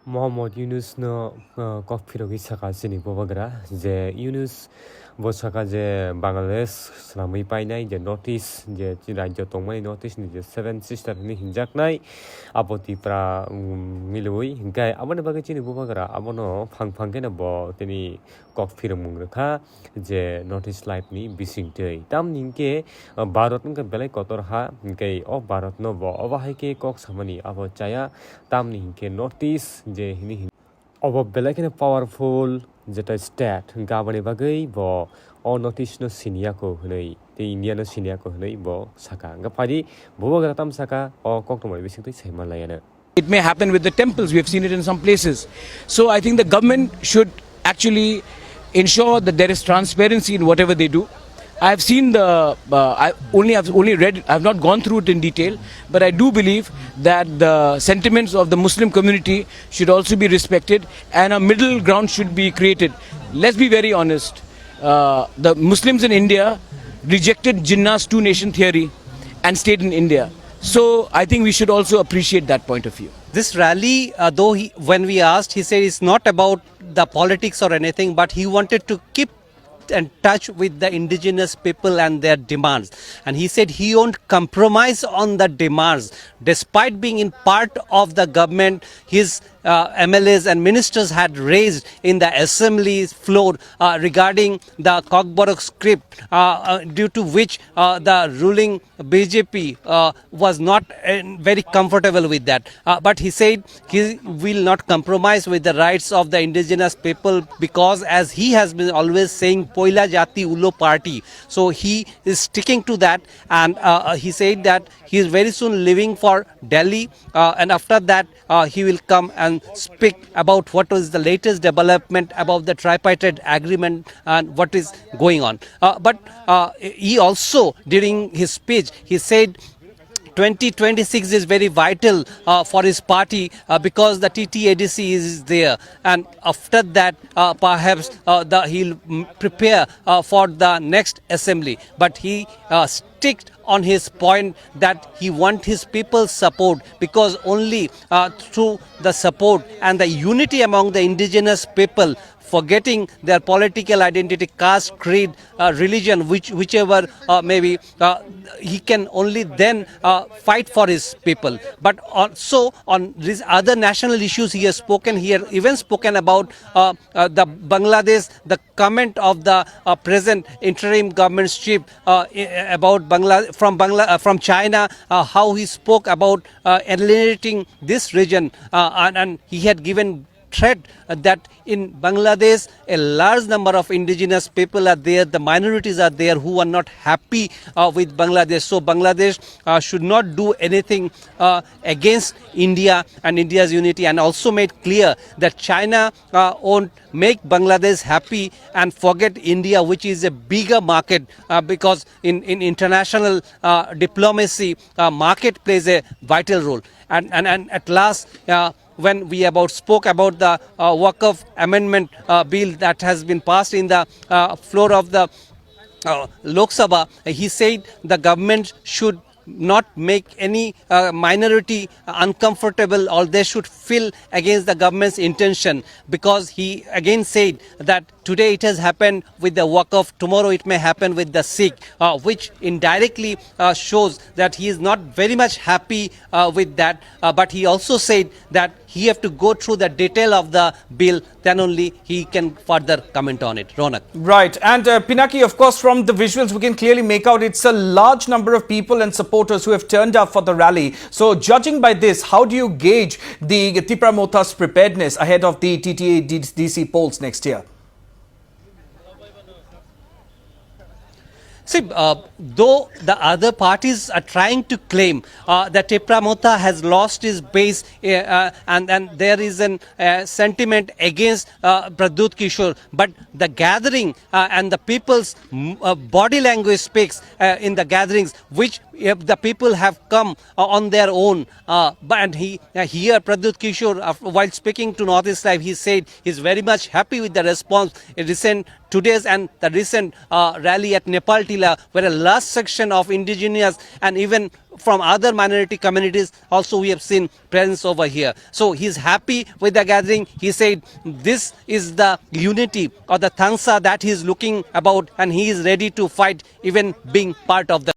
Mohammad Yunus Kok Phirok sakha Yunus Bubagra je Yunus bo sakha je Bangladesh slamui painai je notice je rajyo tongmani notice ni je 7 sister ni hinjaknai abo TIPRSA milui hingkai aboni bagai Yunus Bubagra abono phangphangkena bo tini Kok Phirok mungrekha je notice life ni bisingtei tam ningke Bharat ningke belai kotor ha hingkai o Bharat no bo BAHAI KHAI kok samani abo chaya tam ningke notice je hini abo belai kena powerful jeta state gabani bagai bo o notice no sinia ko hnei te India no sinia ko hnei bo saka ga phadi Bubagra tam saka o kok tomai bisingtei saimalayana. It may happen with the temples. We have seen it in some places. So I think the government should actually ensure that there is transparency in whatever they do. I have seen I've only read, I have not gone through it in detail, but I do believe that the sentiments of the Muslim community should also be respected and a middle ground should be created. Let's be very honest. The Muslims in India rejected Jinnah's two-nation theory and stayed in India. So I think we should also appreciate that point of view. This rally, when we asked, he said it's not about the politics or anything, but he wanted to keep in touch with the indigenous people and their demands. And he said he won't compromise on the demands. Despite being in part of the government, his MLAs and ministers had raised in the assembly floor regarding the Kok Phirok script, due to which the ruling BJP was not very comfortable with that. But he said he will not compromise with the rights of the indigenous people because, as he has been always saying, Poila Jati Ulo Party. So he is sticking to that, and he said that he is very soon leaving for Delhi, and after that he will come and speak about what was the latest development about the tripartite agreement and what is going on. But he also, during his speech, he said 2026 is very vital for his party because the TTADC is there, and after that perhaps he'll prepare for the next assembly. But he sticked on his point that he wants his people's support, because only through the support and the unity among the indigenous people, forgetting their political identity, caste, creed, religion, whichever maybe, he can only then fight for his people. But also on these other national issues he has spoken. He has even spoken about the Bangladesh, the comment of the present interim government chief about from China, how he spoke about alienating this region, and he had given threat that in Bangladesh a large number of indigenous people are there, the minorities are there who are not happy with Bangladesh. So Bangladesh should not do anything against India and India's unity, and also made clear that China won't make Bangladesh happy and forget India, which is a bigger market, because in international diplomacy, market plays a vital role. And at last, when we spoke about the Waqf amendment bill that has been passed in the floor of the Lok Sabha, he said the government should not make any minority uncomfortable, or they should feel against the government's intention, because he again said that today it has happened with the Waqf, tomorrow it may happen with the Sikh, which indirectly shows that he is not very much happy with that. But he also said that he have to go through the detail of the bill, then only he can further comment on it. Ronak. Right. And Pinaki, of course, from the visuals, we can clearly make out it's a large number of people and supporters who have turned up for the rally. So judging by this, how do you gauge the TIPRSA Motha's preparedness ahead of the TTADC polls next year? See, though the other parties are trying to claim that TIPRSA Motha has lost his base, and there is a sentiment against Pradyut Kishore, but the gathering and the people's body language speaks in the gatherings, which if the people have come on their own. But here Pradyut Kishore, while speaking to Northeast Live, he said he's very much happy with the response in today's and the recent rally at Nepal Tila, where a large section of indigenous and even from other minority communities also we have seen presence over here. So he's happy with the gathering. He said this is the unity or the tangsa that he's looking about, and he is ready to fight, even being part of the